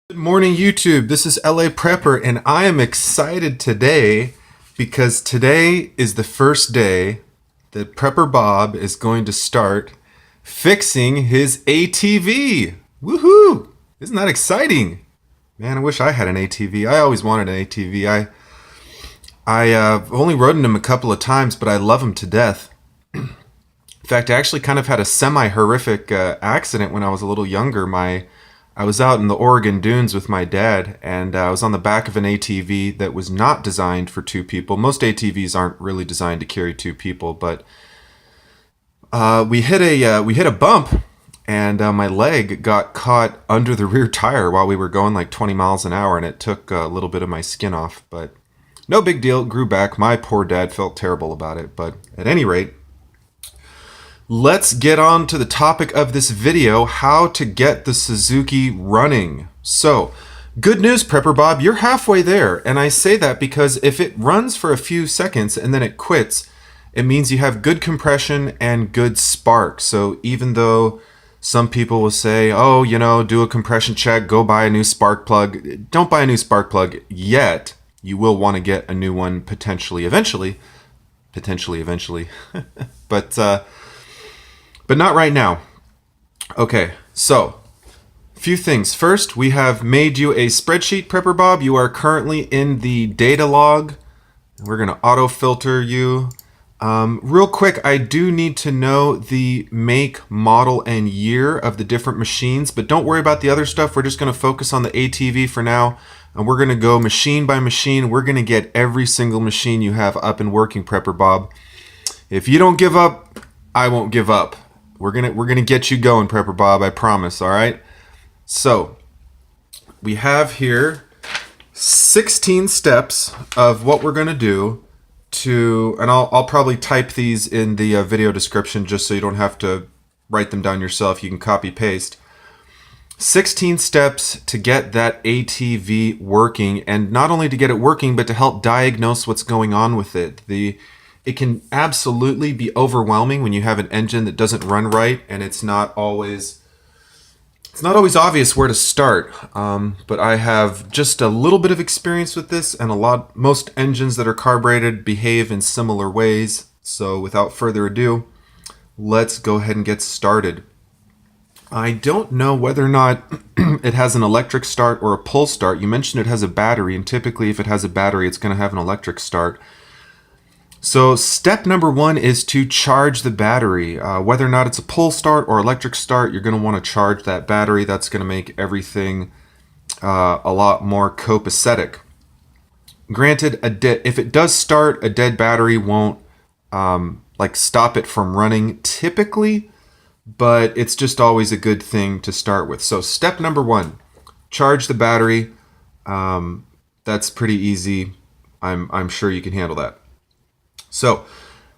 Good morning, YouTube. This is LA Prepper, and I am excited today because today is the first day that Prepper Bob is going to start fixing his ATV. Woohoo! Isn't that exciting? Man, I wish I had an ATV. I always wanted an ATV. I only rode in them a couple of times, but I love them to death. In fact, I actually kind of had a semi-horrific accident when I was a little younger. I was out in the Oregon dunes with my dad, and I was on the back of an ATV that was not designed for two people. Most ATVs aren't really designed to carry two people, but we hit a bump, and my leg got caught under the rear tire while we were going like 20 miles an hour, and it took a little bit of my skin off, but no big deal. It grew back. My poor dad felt terrible about it, but at any rate, let's get on to the topic of this video, how to get the Suzuki running. So, good news, Prepper Bob, you're halfway there. And I say that because if it runs for a few seconds and then it quits, it means you have good compression and good spark. So even though some people will say, oh, you know, do a compression check, go buy a new spark plug. Don't buy a new spark plug yet. You will want to get a new one potentially eventually. But not right now. Okay, so a few things. First, we have made you a spreadsheet, Prepper Bob. You are currently in the data log. We're going to auto filter you. Real quick, I do need to know the make, model, and year of the different machines, but don't worry about the other stuff. We're just going to focus on the ATV for now, and we're going to go machine by machine. We're going to get every single machine you have up and working, Prepper Bob. If you don't give up, I won't give up. We're gonna get you going, Prepper Bob, I promise, all right? So, we have here 16 steps of what we're gonna do to, and I'll probably type these in the video description just so you don't have to write them down yourself. You can copy paste. 16 steps to get that ATV working, and not only to get it working, but to help diagnose what's going on with it. It can absolutely be overwhelming when you have an engine that doesn't run right, and it's not always obvious where to start. But I have just a little bit of experience with this, and most engines that are carbureted behave in similar ways. So without further ado, let's go ahead and get started. I don't know whether or not it has an electric start or a pull start. You mentioned it has a battery, and typically if it has a battery, it's going to have an electric start. So step number one is to charge the battery. Whether or not it's a pull start or electric start, you're going to want to charge that battery. That's going to make everything a lot more copacetic. Granted, if it does start, a dead battery won't stop it from running typically, but it's just always a good thing to start with. So step number one, charge the battery. That's pretty easy. I'm sure you can handle that. So,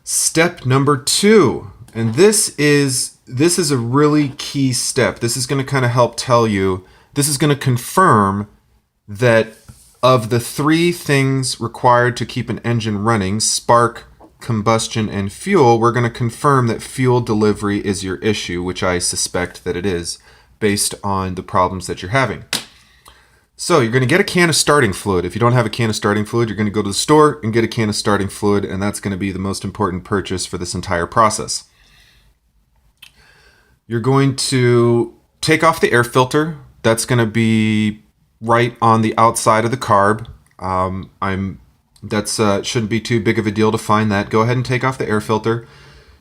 step number two, and this is a really key step. This is going to kind of help tell you, this is going to confirm that of the three things required to keep an engine running, spark, combustion, and fuel, we're going to confirm that fuel delivery is your issue, which I suspect that it is, based on the problems that you're having. So you're going to get a can of starting fluid. If you don't have a can of starting fluid, you're going to go to the store and get a can of starting fluid, and that's going to be the most important purchase for this entire process. You're going to take off the air filter. That's going to be right on the outside of the carb. Shouldn't be too big of a deal to find that. Go ahead and take off the air filter.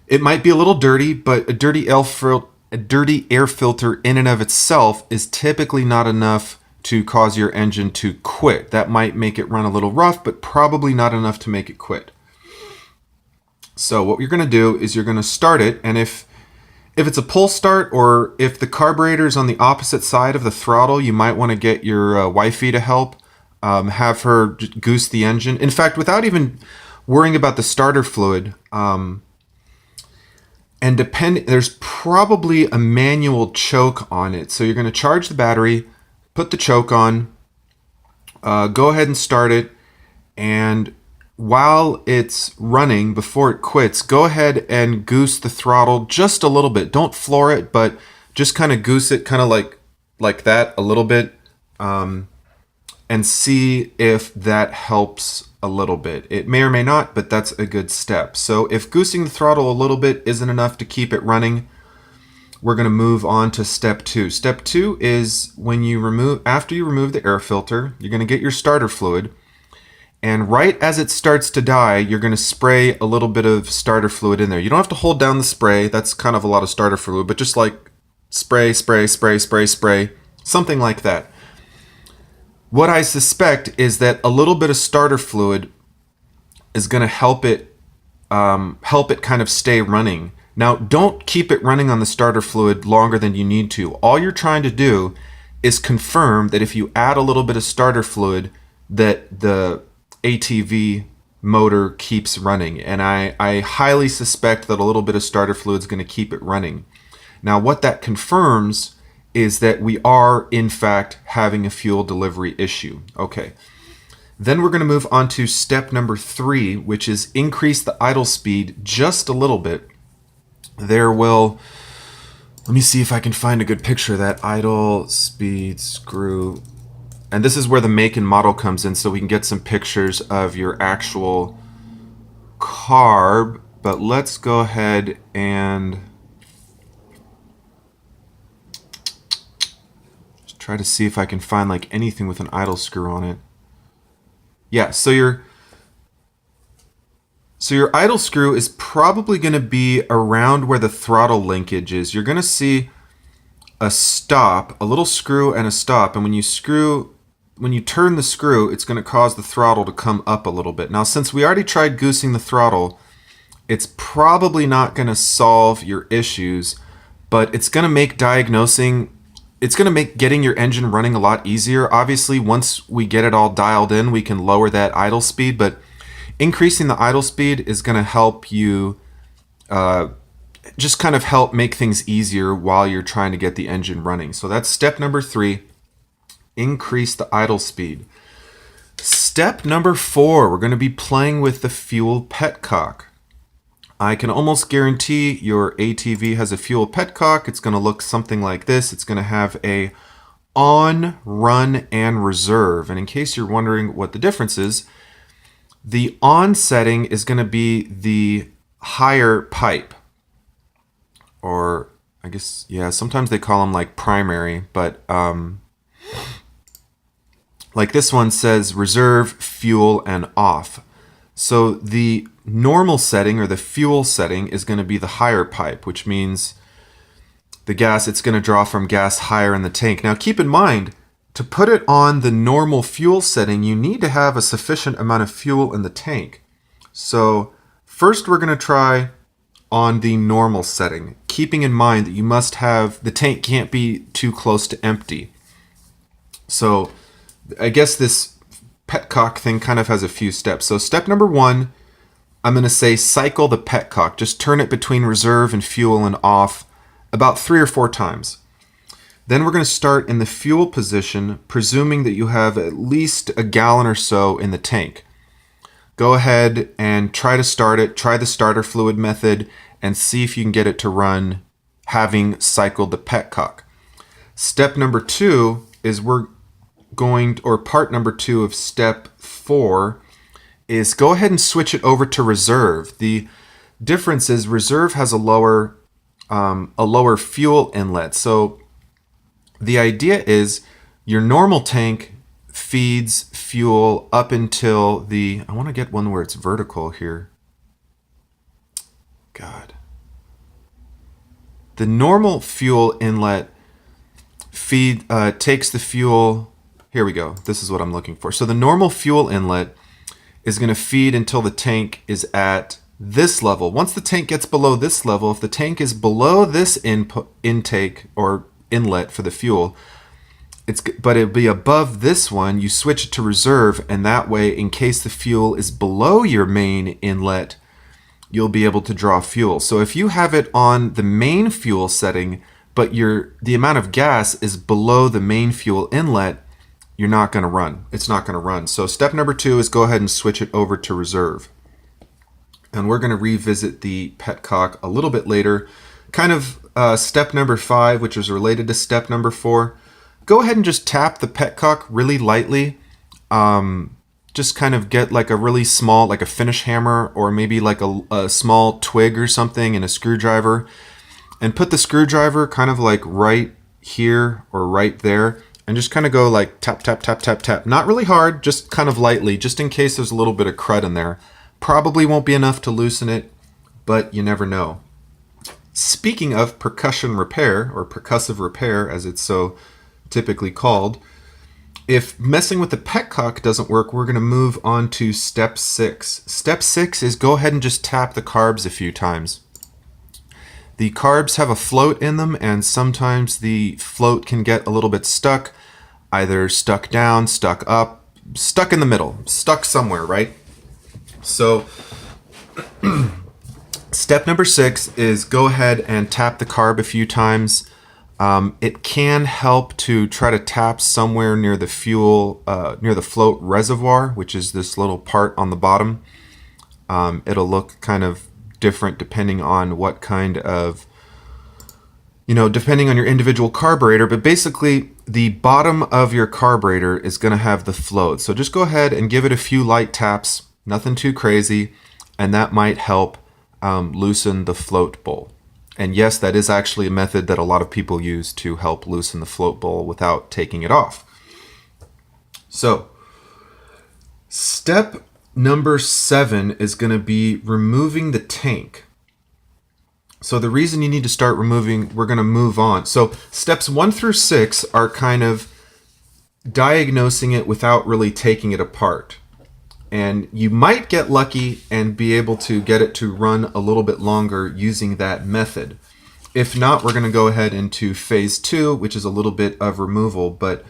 It might be a little dirty, but a dirty air filter in and of itself is typically not enough to cause your engine to quit. That might make it run a little rough, but probably not enough to make it quit. So what you're going to do is you're going to start it, and if it's a pull start or if the carburetor is on the opposite side of the throttle, you might want to get your wifey to help. Have her goose the engine. In fact, without even worrying about the starter fluid, there's probably a manual choke on it. So you're going to charge the battery, put the choke on, go ahead and start it, and while it's running, before it quits, go ahead and goose the throttle just a little bit. Don't floor it, but just kind of goose it kind of like that a little bit. and see if that helps a little bit. It may or may not, but that's a good step. So if goosing the throttle a little bit isn't enough to keep it running, we're going to move on to step 2. Step 2 is after you remove the air filter, you're going to get your starter fluid, and right as it starts to die, you're going to spray a little bit of starter fluid in there. You don't have to hold down the spray. That's kind of a lot of starter fluid, but just like spray, spray, spray, spray, spray, something like that. What I suspect is that a little bit of starter fluid is going to help it kind of stay running. Now, don't keep it running on the starter fluid longer than you need to. All you're trying to do is confirm that if you add a little bit of starter fluid, that the ATV motor keeps running. And I highly suspect that a little bit of starter fluid is going to keep it running. Now, what that confirms is that we are, in fact, having a fuel delivery issue. Okay. Then we're going to move on to step number 3, which is increase the idle speed just a little bit. Let me see if I can find a good picture of that idle speed screw. And this is where the make and model comes in, so we can get some pictures of your actual carb. But let's go ahead and just try to see if I can find like anything with an idle screw on it. Yeah, so your idle screw is probably going to be around where the throttle linkage is. You're going to see a stop, a little screw and a stop, and when you turn the screw, it's going to cause the throttle to come up a little bit. Now, since we already tried goosing the throttle, it's probably not going to solve your issues, but it's going to make getting your engine running a lot easier. Obviously, once we get it all dialed in, we can lower that idle speed, but increasing the idle speed is going to help you just kind of help make things easier while you're trying to get the engine running. So that's step number 3, increase the idle speed. Step number 4, we're going to be playing with the fuel petcock. I can almost guarantee your ATV has a fuel petcock. It's going to look something like this. It's going to have a on, run, and reserve. And in case you're wondering what the difference is, the on setting is going to be the higher pipe. Or I guess, yeah, sometimes they call them like primary, but like this one says reserve, fuel, and off. So the normal setting or the fuel setting is going to be the higher pipe, which means the gas, it's going to draw from gas higher in the tank. Now keep in mind, to put it on the normal fuel setting, you need to have a sufficient amount of fuel in the tank. So first we're going to try on the normal setting, keeping in mind that you must have, the tank can't be too close to empty. So I guess this petcock thing kind of has a few steps. So step number 1, I'm going to say cycle the petcock. Just turn it between reserve and fuel and off about 3 or 4 times. Then we're going to start in the fuel position, presuming that you have at least a gallon or so in the tank. Go ahead and try to start it. Try the starter fluid method and see if you can get it to run having cycled the petcock. Step number 2 is part number 2 of step 4 is go ahead and switch it over to reserve. The difference is reserve has a lower fuel inlet. So the idea is your normal tank feeds fuel up until I want to get one where it's vertical here. God. The normal fuel inlet takes the fuel. Here we go. This is what I'm looking for. So the normal fuel inlet is going to feed until the tank is at this level. Once the tank gets below this level, if the tank is below this intake or inlet for the fuel, but it'll be above this one, you switch it to reserve, and that way, in case the fuel is below your main inlet, you'll be able to draw fuel. So if you have it on the main fuel setting, but the amount of gas is below the main fuel inlet, you're not going to run. It's not going to run. So step number 2 is go ahead and switch it over to reserve. And we're going to revisit the petcock a little bit later. Kind of step number 5, which is related to step number 4. go ahead and just tap the petcock really lightly. Just kind of get like a really small, like a finish hammer, or maybe like a small twig or something, and a screwdriver, and put the screwdriver kind of like right here or right there, and just kind of go like tap, tap, tap, tap, tap. Not really hard, just kind of lightly, just in case there's a little bit of crud in there. Probably won't be enough to loosen it, but you never know. Speaking of percussion repair, or percussive repair as it's so typically called, if messing with the petcock doesn't work, we're going to move on to step 6. Step 6 is go ahead and just tap the carbs a few times. The carbs have a float in them, and sometimes the float can get a little bit stuck, either stuck down, stuck up, stuck in the middle, stuck somewhere, right? So step number 6 is go ahead and tap the carb a few times. It can help to try to tap somewhere near the fuel, near the float reservoir, which is this little part on the bottom. It'll look kind of different depending on what kind of, depending on your individual carburetor, but basically the bottom of your carburetor is going to have the float. So just go ahead and give it a few light taps, nothing too crazy, and that might help loosen the float bowl. And yes, that is actually a method that a lot of people use to help loosen the float bowl without taking it off. So, step number 7 is going to be removing the tank. So the reason you need to start removing, we're going to move on. So steps 1 through 6 are kind of diagnosing it without really taking it apart. And you might get lucky and be able to get it to run a little bit longer using that method. If not, we're going to go ahead into phase 2, which is a little bit of removal, but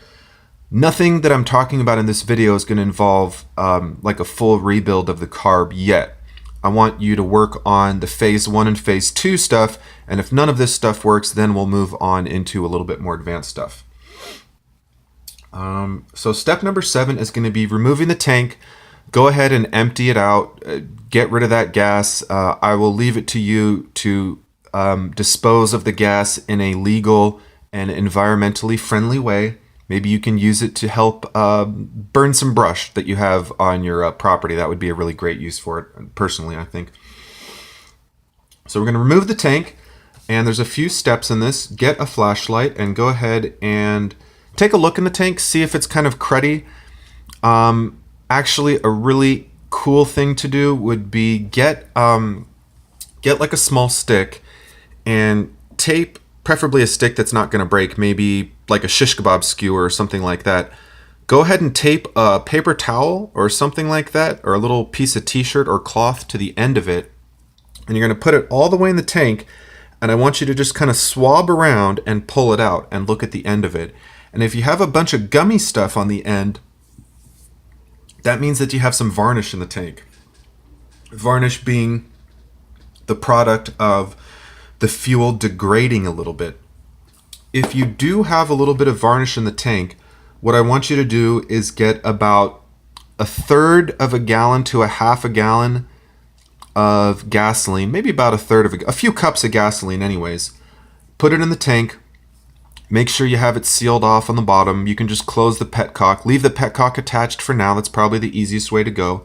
nothing that I'm talking about in this video is going to involve like a full rebuild of the carb yet. I want you to work on the phase 1 and phase 2 stuff, and if none of this stuff works, then we'll move on into a little bit more advanced stuff. So step number 7 is going to be removing the tank. Go ahead and empty it out, get rid of that gas. I will leave it to you to dispose of the gas in a legal and environmentally friendly way. Maybe you can use it to help burn some brush that you have on your property. That would be a really great use for it, personally, I think. So we're going to remove the tank, and there's a few steps in this. Get a flashlight and go ahead and take a look in the tank, see if it's kind of cruddy. Actually, a really cool thing to do would be get like a small stick and tape, preferably a stick that's not going to break, maybe like a shish kebab skewer or something like that. Go ahead and tape a paper towel or something like that, or a little piece of t-shirt or cloth to the end of it, and you're going to put it all the way in the tank, and I want you to just kind of swab around and pull it out and look at the end of it. And if you have a bunch of gummy stuff on the end, that means that you have some varnish in the tank. Varnish being the product of the fuel degrading a little bit. If you do have a little bit of varnish in the tank, what I want you to do is get about 1/3 of a gallon to a 1/2 gallon of gasoline, maybe about a few cups of gasoline anyways. Put it in the tank. Make sure you have it sealed off on the bottom. You can just close the petcock. Leave the petcock attached for now. That's probably the easiest way to go.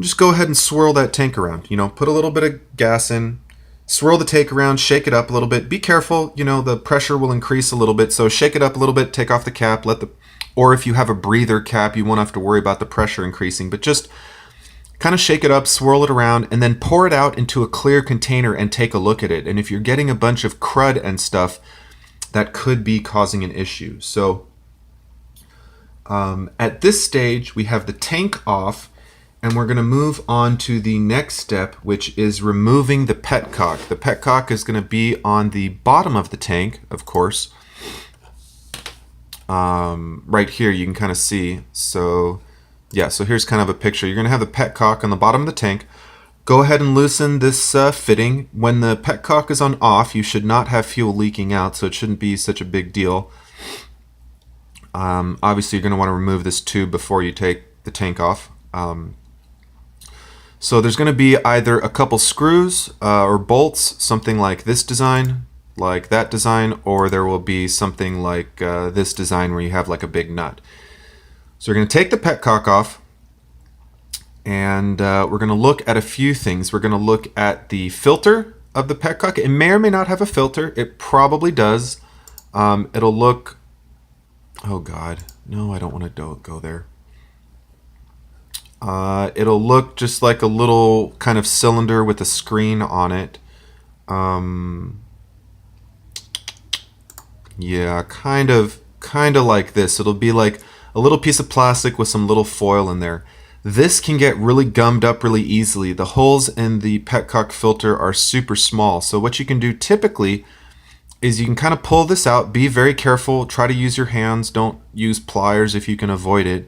Just go ahead and swirl that tank around. Put a little bit of gas in, swirl the tank around, shake it up a little bit. Be careful, the pressure will increase a little bit. So shake it up a little bit, take off the cap, or if you have a breather cap, you won't have to worry about the pressure increasing. But just kind of shake it up, swirl it around, and then pour it out into a clear container and take a look at it. And if you're getting a bunch of crud and stuff, that could be causing an issue. So at this stage, we have the tank off, and we're going to move on to the next step, which is removing the petcock. The petcock is going to be on the bottom of the tank, of course. Right here, you can kind of see. So yeah, so here's kind of a picture. You're going to have the petcock on the bottom of the tank. Go ahead and loosen this fitting. When the petcock is on off, you should not have fuel leaking out, so it shouldn't be such a big deal. Obviously, you're going to want to remove this tube before you take the tank off. So there's going to be either a couple screws or bolts, something like this design. like that design, or there will be something like this design where you have like a big nut. So we're going to take the petcock off, and we're going to look at a few things. We're going to look at the filter of the petcock. It may or may not have a filter. It probably does. It'll look, oh God, no, I don't want to go there. It'll look just like a little kind of cylinder with a screen on it. Yeah, kind of like this. It'll be like a little piece of plastic with some little foil in there. This can get really gummed up really easily. The holes in the petcock filter are super small. So what you can do typically is you can kind of pull this out. Be very careful. Try to use your hands. Don't use pliers if you can avoid it.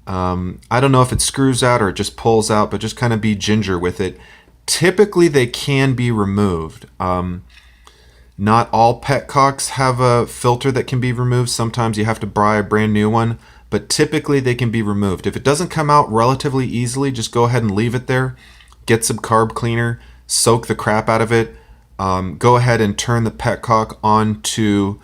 I don't know if it screws out or it just pulls out, but just kind of be ginger with it. Typically they can be removed. Not all petcocks have a filter that can be removed. Sometimes you have to buy a brand new one, but typically they can be removed. If it doesn't come out relatively easily, just go ahead and leave it there. Get some carb cleaner, soak the crap out of it. Go ahead and turn the petcock on to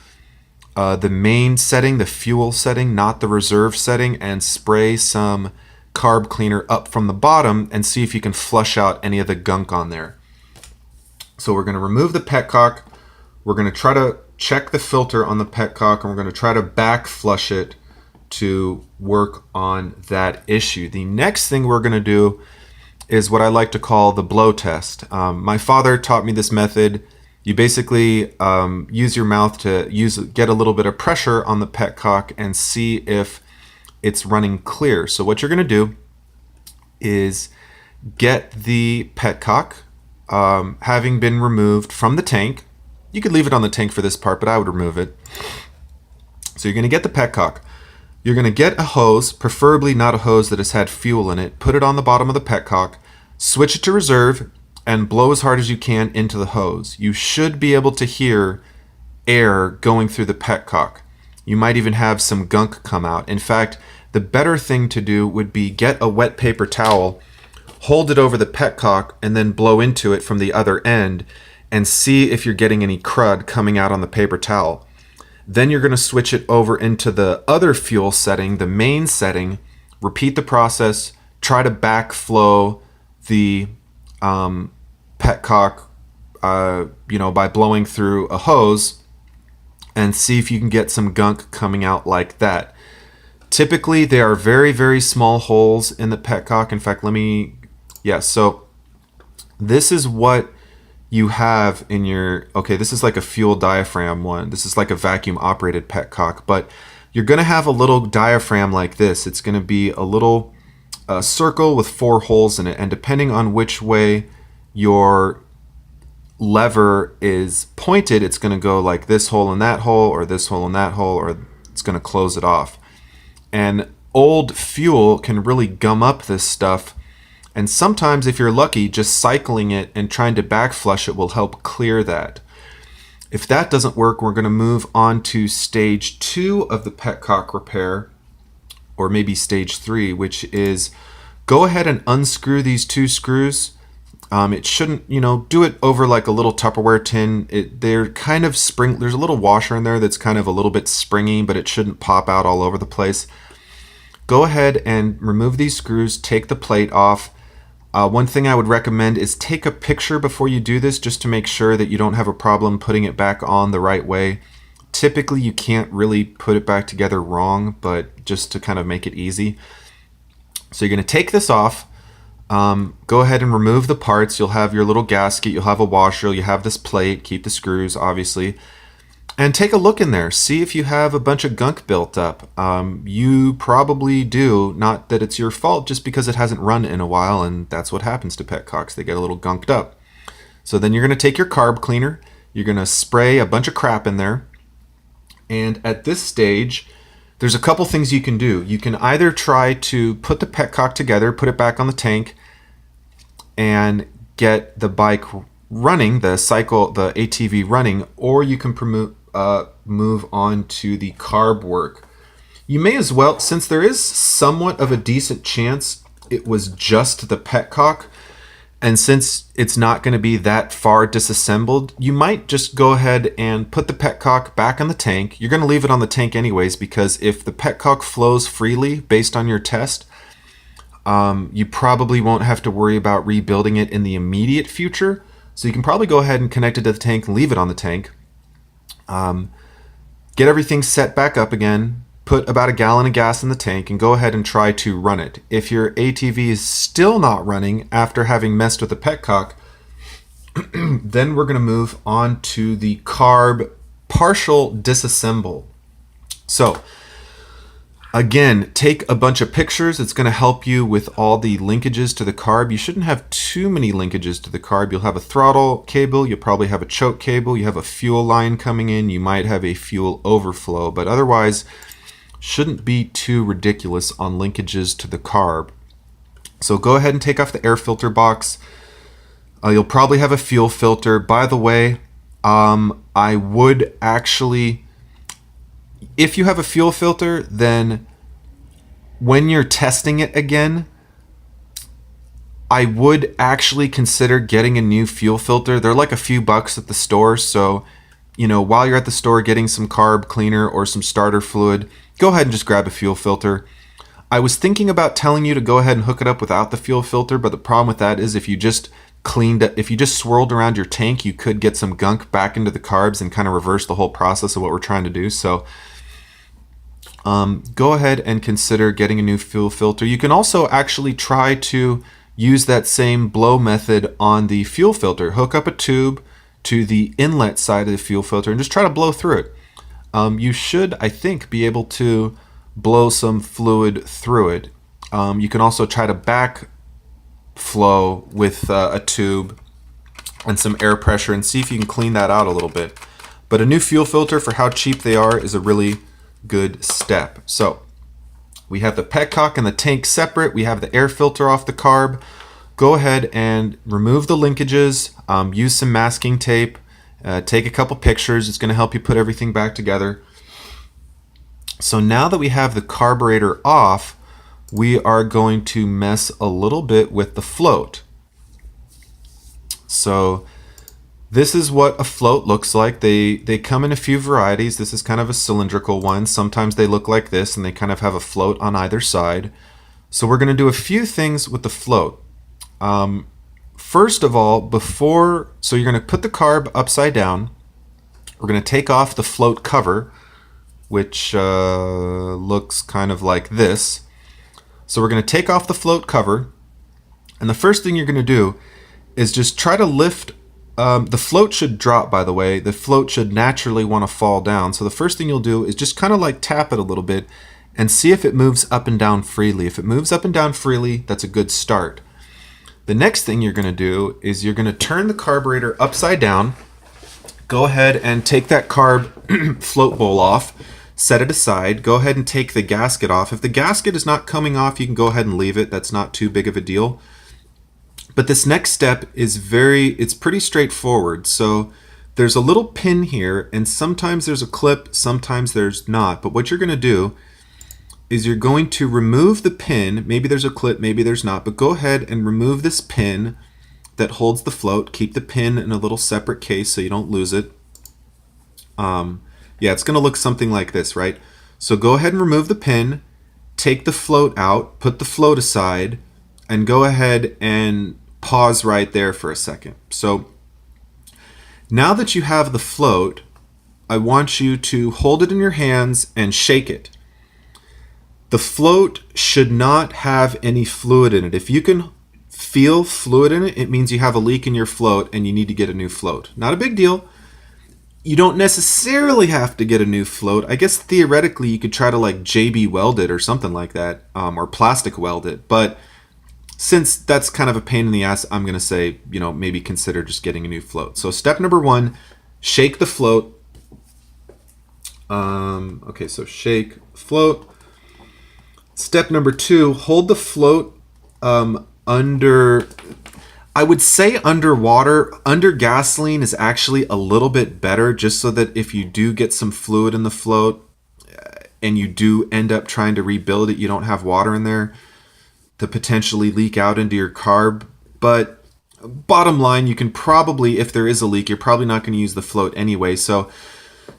the main setting, the fuel setting, not the reserve setting, and spray some carb cleaner up from the bottom and see if you can flush out any of the gunk on there. So we're going to remove the petcock. We're going to try to check the filter on the petcock, and we're going to try to back flush it to work on that issue. The next thing we're going to do is what I like to call the blow test. My father taught me this method. You basically use your mouth to get a little bit of pressure on the petcock and see if it's running clear. So what you're going to do is get the petcock having been removed from the tank. You could leave it on the tank for this part, but I would remove it. So you're going to get the petcock. You're going to get a hose, preferably not a hose that has had fuel in it. Put it on the bottom of the petcock, switch it to reserve, and blow as hard as you can into the hose. You should be able to hear air going through the petcock. You might even have some gunk come out. In fact, the better thing to do would be get a wet paper towel, hold it over the petcock, and then blow into it from the other end and see if you're getting any crud coming out on the paper towel. Then you're going to switch it over into the other fuel setting, the main setting, repeat the process, try to backflow the petcock by blowing through a hose, and see if you can get some gunk coming out like that. Typically there are very, very small holes in the petcock. In fact, so this is what you have in your, this is like a fuel diaphragm one. This is like a vacuum operated petcock, but you're going to have a little diaphragm like this. It's going to be a little circle with 4 holes in it, and depending on which way your lever is pointed, it's going to go like this hole in that hole, or this hole in that hole, or it's going to close it off. And old fuel can really gum up this stuff. And sometimes, if you're lucky, just cycling it and trying to back flush it will help clear that. If that doesn't work, we're going to move on to stage 2 of the petcock repair, or maybe stage 3, which is go ahead and unscrew these 2 screws. It shouldn't, do it over like a little Tupperware tin. They're kind of there's a little washer in there that's kind of a little bit springy, but it shouldn't pop out all over the place. Go ahead and remove these screws, take the plate off. One thing I would recommend is take a picture before you do this, just to make sure that you don't have a problem putting it back on the right way. Typically you can't really put it back together wrong, but just to kind of make it easy. So you're going to take this off. Go ahead and remove the parts. You'll have your little gasket, you'll have a washer, you have this plate, keep the screws obviously, and take a look in there. See if you have a bunch of gunk built up. You probably do. Not that it's your fault, just because it hasn't run in a while, and that's what happens to petcocks. They get a little gunked up. So then you're going to take your carb cleaner, you're going to spray a bunch of crap in there, and at this stage there's a couple things you can do. You can either try to put the petcock together, put it back on the tank, and get the bike running, the ATV running, or you can move on to the carb work. You may as well, since there is somewhat of a decent chance it was just the petcock, And since it's not going to be that far disassembled, you might just go ahead and put the petcock back on the tank. You're going to leave it on the tank anyways, because if the petcock flows freely based on your test, you probably won't have to worry about rebuilding it in the immediate future. So you can probably go ahead and connect it to the tank and leave it on the tank. Get everything set back up again. Put about a gallon of gas in the tank and go ahead and try to run it. If your ATV is still not running after having messed with the petcock, then we're going to move on to the carb partial disassemble. So again, take a bunch of pictures. It's going to help you with all the linkages to the carb. You shouldn't have too many linkages to the carb. You'll have a throttle cable. You'll probably have a choke cable. You have a fuel line coming in. You might have a fuel overflow, but otherwise shouldn't be too ridiculous on linkages to the carb. So go ahead and take off the air filter box. You'll probably have a fuel filter. By the way, I would actually, if you have a fuel filter, then when you're testing it again, I would actually consider getting a new fuel filter. They're like a few bucks at the store. So, while you're at the store getting some carb cleaner or some starter fluid, go ahead and just grab a fuel filter. I was thinking about telling you to go ahead and hook it up without the fuel filter, but the problem with that is if you just swirled around your tank, you could get some gunk back into the carbs and kind of reverse the whole process of what we're trying to do. So go ahead and consider getting a new fuel filter. You can also actually try to use that same blow method on the fuel filter. Hook up a tube to the inlet side of the fuel filter and just try to blow through it. You should, I think, be able to blow some fluid through it. You can also try to backflow with a tube and some air pressure and see if you can clean that out a little bit. But a new fuel filter, for how cheap they are, is a really good step. So we have the petcock and the tank separate. We have the air filter off the carb. Go ahead and remove the linkages. Use some masking tape. Take a couple pictures. It's going to help you put everything back together. So now that we have the carburetor off, we are going to mess a little bit with the float. So this is what a float looks like. They come in a few varieties. This is kind of a cylindrical one. Sometimes they look like this and they kind of have a float on either side. So we're going to do a few things with the float. First of all, so you're going to put the carb upside down. We're going to take off the float cover, which looks kind of like this. So we're going to take off the float cover. And the first thing you're going to do is just try to lift. The float should drop, by the way. The float should naturally want to fall down. So the first thing you'll do is just kind of like tap it a little bit and see if it moves up and down freely. If it moves up and down freely, that's a good start. The next thing you're going to do is you're going to turn the carburetor upside down. Go ahead and take that carb float bowl off. Set it aside. Go ahead and take the gasket off. If the gasket is not coming off, you can go ahead and leave it. That's not too big of a deal. But this next step is it's pretty straightforward. So there's a little pin here, and sometimes there's a clip, sometimes there's not. But what you're going to do is you're going to remove the pin. Maybe there's a clip, maybe there's not, but go ahead and remove this pin that holds the float. Keep the pin in a little separate case so you don't lose it. Yeah, it's going to look something like this, right? So go ahead and remove the pin, take the float out, put the float aside, and go ahead and pause right there for a second. So now that you have the float, I want you to hold it in your hands and shake it. The float should not have any fluid in it. If you can feel fluid in it, it means you have a leak in your float and you need to get a new float. Not a big deal. You don't necessarily have to get a new float. I guess theoretically you could try to like JB weld it or something like that, or plastic weld it. But since that's kind of a pain in the ass, I'm going to say, maybe consider just getting a new float. So step number 1, shake the float. Okay, so shake, float. Step number 2, hold the float under, I would say underwater. Under gasoline is actually a little bit better, just so that if you do get some fluid in the float and you do end up trying to rebuild it, you don't have water in there to potentially leak out into your carb. But bottom line, you can probably, if there is a leak, you're probably not going to use the float anyway. So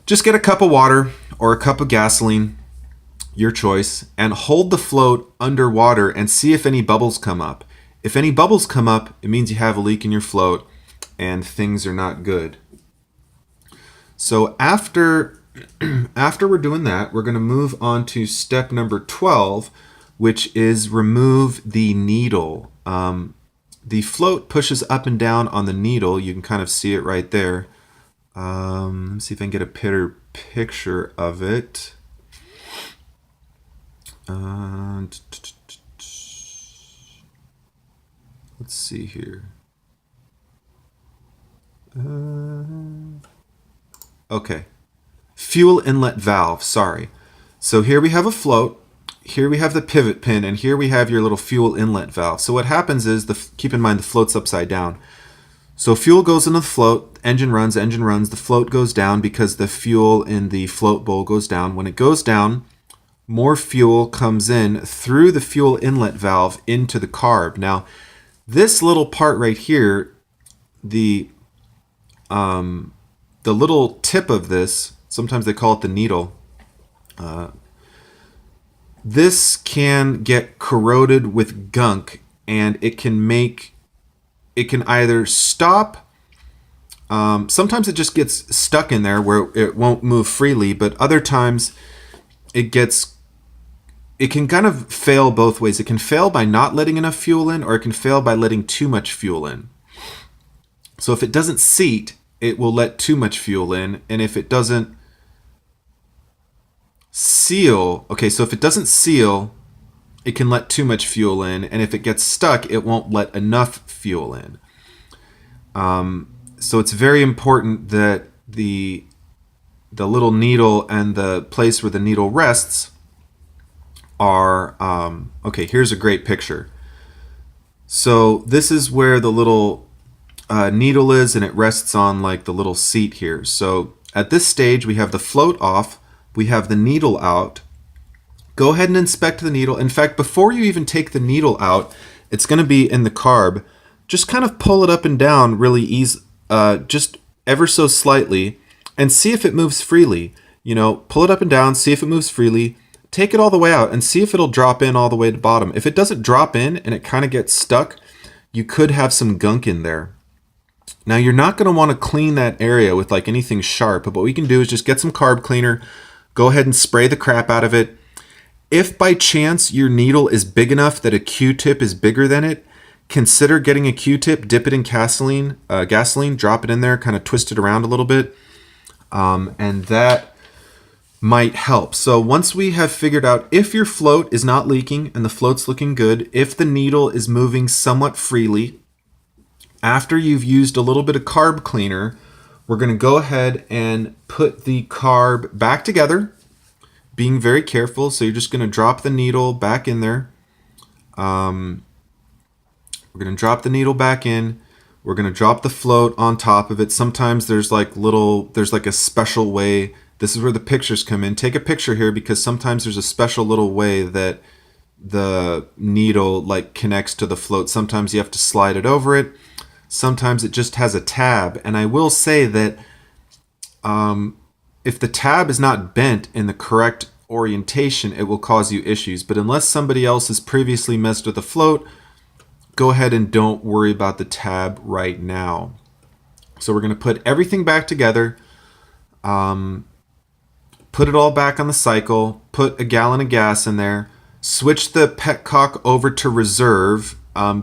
just get a cup of water or a cup of gasoline, your choice, and hold the float underwater and see if any bubbles come up. If any bubbles come up, it means you have a leak in your float and things are not good. So after we're doing that, we're going to move on to step number 12, which is remove the needle. The float pushes up and down on the needle. You can kind of see it right there. Let's see if I can get a better picture of it. Let's see here. Okay. Fuel inlet valve, sorry. So here we have a float. Here we have the pivot pin, and here we have your little fuel inlet valve. So what happens is, keep in mind the float's upside down. So fuel goes into the float, engine runs, the float goes down because the fuel in the float bowl goes down. When it goes down, more fuel comes in through the fuel inlet valve into the carb. Now, this little part right here, the little tip of this, sometimes they call it the needle, this can get corroded with gunk, and it can either stop, sometimes it just gets stuck in there where it won't move freely, but other times it can kind of fail both ways. It can fail by not letting enough fuel in, or it can fail by letting too much fuel in. So if it doesn't seat, it will let too much fuel in, and if it doesn't seal, okay, so if it doesn't seal, it can let too much fuel in, and if it gets stuck, it won't let enough fuel in. So it's very important that the little needle and the place where the needle rests are, okay, here's a great picture. So this is where the little needle is, and it rests on like the little seat here. So at this stage, we have the float off, we have the needle out. Go ahead and inspect the needle. In fact, before you even take the needle out, it's going to be in the carb. Just kind of pull it up and down really easy, just ever so slightly, and see if it moves freely. You know, pull it up and down, see if it moves freely. Take it all the way out and see if it'll drop in all the way to the bottom. If it doesn't drop in and it kind of gets stuck, you could have some gunk in there. Now, you're not going to want to clean that area with like anything sharp, but what we can do is just get some carb cleaner, go ahead and spray the crap out of it. If by chance your needle is big enough that a Q-tip is bigger than it, consider getting a Q-tip, dip it in gasoline, drop it in there, kind of twist it around a little bit, and that might help. So once we have figured out if your float is not leaking and the float's looking good, if the needle is moving somewhat freely, after you've used a little bit of carb cleaner, we're going to go ahead and put the carb back together, being very careful. So you're just going to drop the needle back in there. We're going to drop the needle back in. We're going to drop the float on top of it. Sometimes there's like a special way. This is where the pictures come in. Take a picture here because sometimes there's a special little way that the needle like connects to the float. Sometimes you have to slide it over it. Sometimes it just has a tab. And I will say that if the tab is not bent in the correct orientation, it will cause you issues. But unless somebody else has previously messed with the float, go ahead and don't worry about the tab right now. So we're going to put everything back together, put it all back on the cycle, put a gallon of gas in there, switch the petcock over to reserve,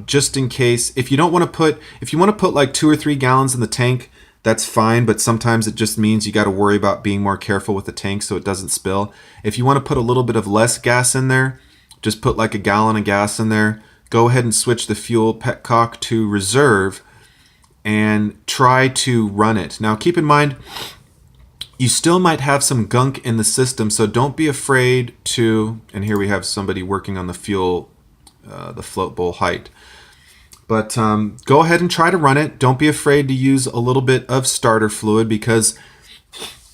just in case. If you want to put like 2 or 3 gallons in the tank, that's fine, but sometimes it just means you got to worry about being more careful with the tank so it doesn't spill. If you want to put a little bit of less gas in there, just put like a gallon of gas in there. Go ahead and switch the fuel petcock to reserve and try to run it. Now keep in mind, you still might have some gunk in the system, so don't be afraid to, and here we have somebody working on the fuel, the float bowl height. But go ahead and try to run it. Don't be afraid to use a little bit of starter fluid because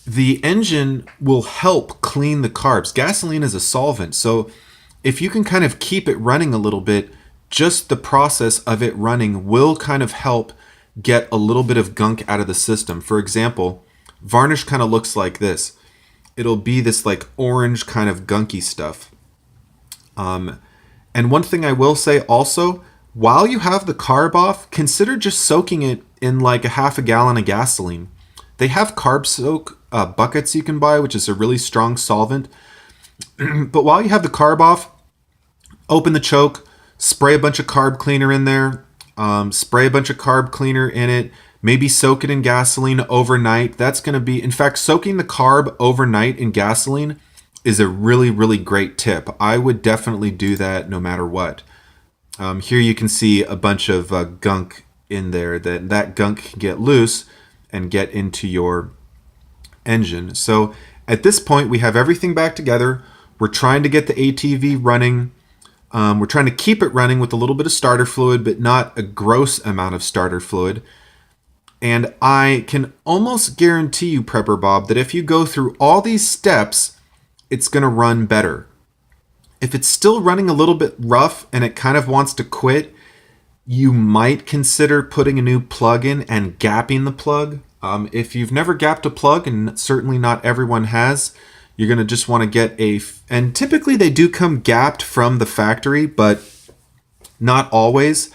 the engine will help clean the carbs. Gasoline is a solvent, so if you can kind of keep it running a little bit, just the process of it running will kind of help get a little bit of gunk out of the system. For example, varnish kind of looks like this. It'll be this like orange kind of gunky stuff. And one thing I will say also, while you have the carb off, consider just soaking it in like a half a gallon of gasoline. They have carb soak buckets you can buy, which is a really strong solvent. But while you have the carb off, open the choke, spray a bunch of carb cleaner in there, spray a bunch of carb cleaner in it, maybe soak it in gasoline overnight. That's going to be, in fact, soaking the carb overnight in gasoline is a really, really great tip. I would definitely do that no matter what. Here you can see a bunch of gunk in there. That gunk can get loose and get into your engine. So at this point, we have everything back together. We're trying to get the ATV running. We're trying to keep it running with a little bit of starter fluid, but not a gross amount of starter fluid. And I can almost guarantee you, Prepper Bob, that if you go through all these steps, it's going to run better. If it's still running a little bit rough and it kind of wants to quit, you might consider putting a new plug in and gapping the plug. If you've never gapped a plug, and certainly not everyone has, you're going to just want to get and typically they do come gapped from the factory, but not always.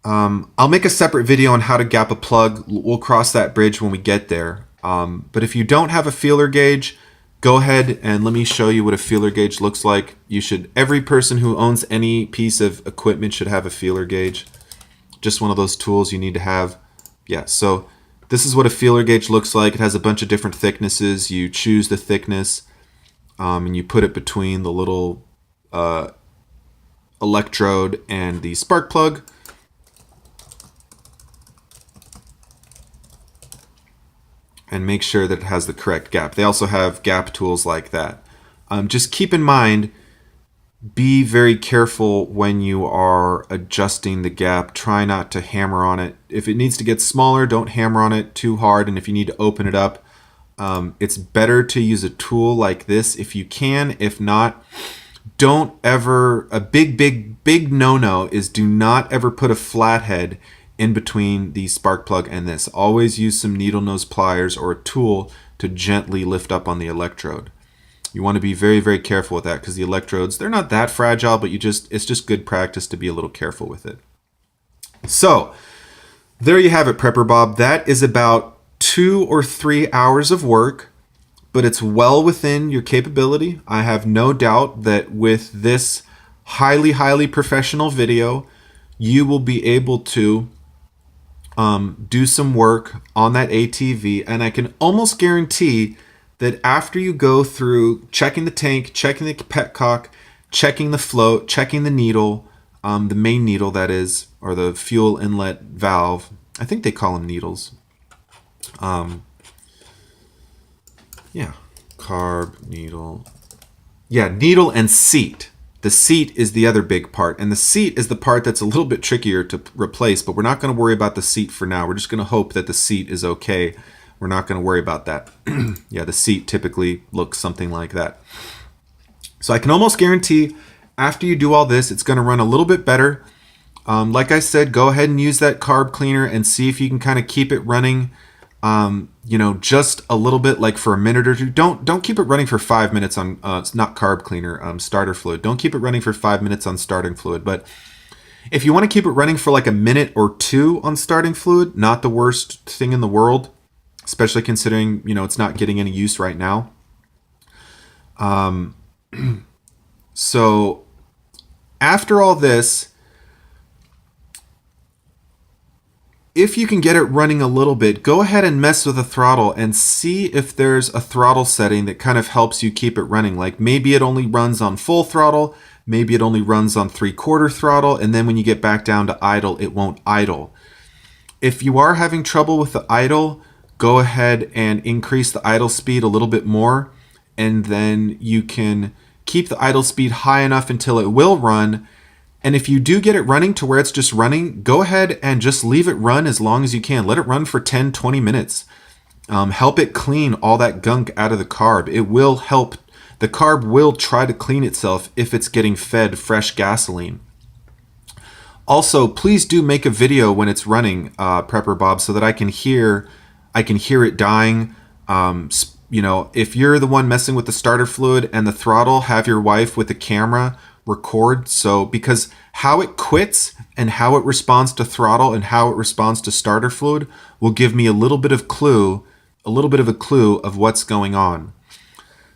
I'll make a separate video on how to gap a plug. We'll cross that bridge when we get there. But if you don't have a feeler gauge, go ahead and let me show you what a feeler gauge looks like. Every person who owns any piece of equipment should have a feeler gauge. Just one of those tools you need to have. Yeah, so this is what a feeler gauge looks like. It has a bunch of different thicknesses. You choose the thickness and you put it between the little electrode and the spark plug. And make sure that it has the correct gap. They also have gap tools like that. Just keep in mind, be very careful when you are adjusting the gap. Try not to hammer on it. If it needs to get smaller, don't hammer on it too hard. And if you need to open it up, it's better to use a tool like this if you can. If not, don't ever, a big no-no is do not ever put a flathead in between the spark plug and this. Always use some needle nose pliers or a tool to gently lift up on the electrode. You want to be very, very careful with that because the electrodes, they're not that fragile, but it's just good practice to be a little careful with it. So there you have it, Prepper Bob. That is about 2 or 3 hours of work, but it's well within your capability. I have no doubt that with this highly, highly professional video, you will be able to do some work on that ATV, and I can almost guarantee that after you go through checking the tank, checking the petcock, checking the float, checking the needle, the main needle that is, or the fuel inlet valve, I think they call them needles. Yeah, carb, needle. Yeah, needle and seat. The seat is the other big part, and the seat is the part that's a little bit trickier to replace, but we're not going to worry about the seat for now. We're just going to hope that the seat is okay. We're not going to worry about that. Yeah, the seat typically looks something like that. So I can almost guarantee after you do all this, it's going to run a little bit better. Like I said, go ahead and use that carb cleaner and see if you can kind of keep it running just a little bit, like for a minute or two. Don't keep it running for 5 minutes on it's not carb cleaner, starter fluid. Don't keep it running for 5 minutes on starting fluid. But if you want to keep it running for like a minute or two on starting fluid, not the worst thing in the world, especially considering it's not getting any use right now. So after all this, if you can get it running a little bit, go ahead and mess with the throttle and see if there's a throttle setting that kind of helps you keep it running. Like maybe it only runs on full throttle, maybe it only runs on 3/4 throttle, and then when you get back down to idle, it won't idle. If you are having trouble with the idle, go ahead and increase the idle speed a little bit more, and then you can keep the idle speed high enough until it will run. And if you do get it running to where it's just running, go ahead and just leave it run as long as you can. Let it run for 10, 20 minutes. Help it clean all that gunk out of the carb. It will help. The carb will try to clean itself if it's getting fed fresh gasoline. Also, please do make a video when it's running, Prepper Bob, so that I can hear it dying. If you're the one messing with the starter fluid and the throttle, have your wife with the camera record. So because how it quits and how it responds to throttle and how it responds to starter fluid will give me a little bit of a clue of what's going on.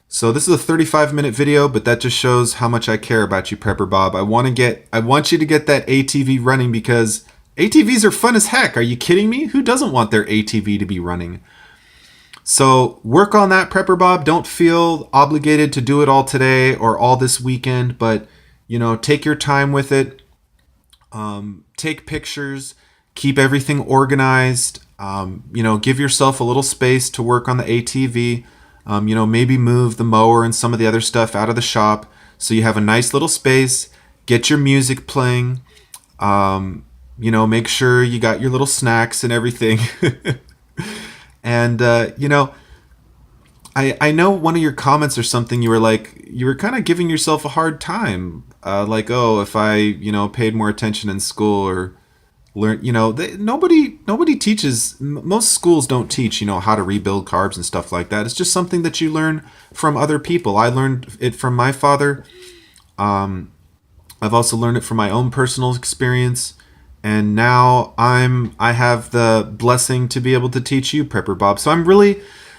So this is a 35-minute video, but that just shows how much I care about you, Prepper Bob. I want you to get that ATV running because ATVs are fun as heck. Are you kidding me? Who doesn't want their ATV to be running? So work on that, Prepper Bob. Don't feel obligated to do it all today or all this weekend, but take your time with it. Take pictures, keep everything organized. Give yourself a little space to work on the ATV. Maybe move the mower and some of the other stuff out of the shop so you have a nice little space. Get your music playing. Make sure you got your little snacks and everything. And, I know one of your comments or something, you were kind of giving yourself a hard time. If I, paid more attention in school or learn, nobody teaches, most schools don't teach, how to rebuild carbs and stuff like that. It's just something that you learn from other people. I learned it from my father. I've also learned it from my own personal experience. And now I have the blessing to be able to teach you, Prepper Bob. So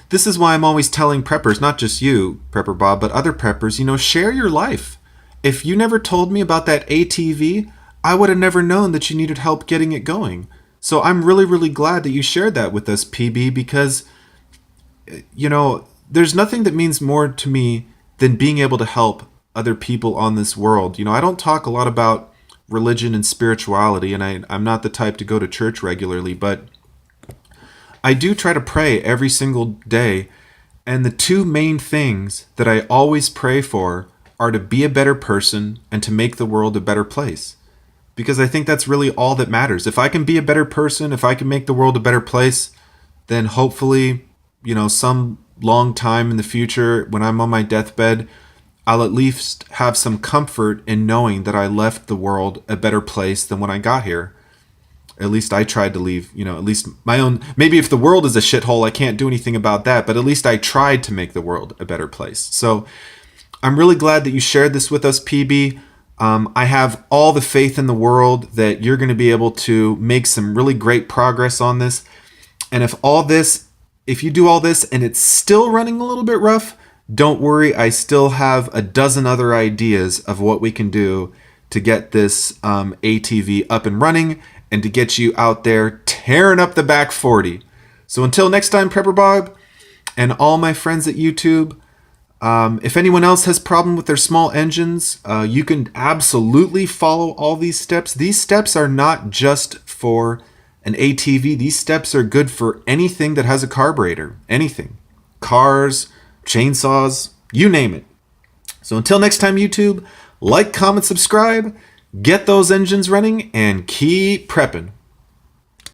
this is why I'm always telling preppers, not just you, Prepper Bob, but other preppers, share your life. If you never told me about that ATV, I would have never known that you needed help getting it going. So I'm really, really glad that you shared that with us, PB, because, there's nothing that means more to me than being able to help other people on this world. I don't talk a lot about religion and spirituality, and I'm not the type to go to church regularly, but I do try to pray every single day. And the two main things that I always pray for are to be a better person and to make the world a better place. Because I think that's really all that matters. If I can be a better person, if I can make the world a better place, then hopefully, some long time in the future when I'm on my deathbed, I'll at least have some comfort in knowing that I left the world a better place than when I got here. At least I tried to leave, at least my own. Maybe if the world is a shithole, I can't do anything about that, but at least I tried to make the world a better place. So I'm really glad that you shared this with us, PB. I have all the faith in the world that you're going to be able to make some really great progress on this. And if you do all this and it's still running a little bit rough, don't worry, I still have a dozen other ideas of what we can do to get this ATV up and running and to get you out there tearing up the back 40. So until next time, Prepper Bob, and all my friends at YouTube, if anyone else has problem with their small engines, you can absolutely follow all these steps. These steps are not just for an ATV. These steps are good for anything that has a carburetor. Anything. Cars, chainsaws, you name it. So until next time, YouTube, like, comment, subscribe, get those engines running, and keep prepping.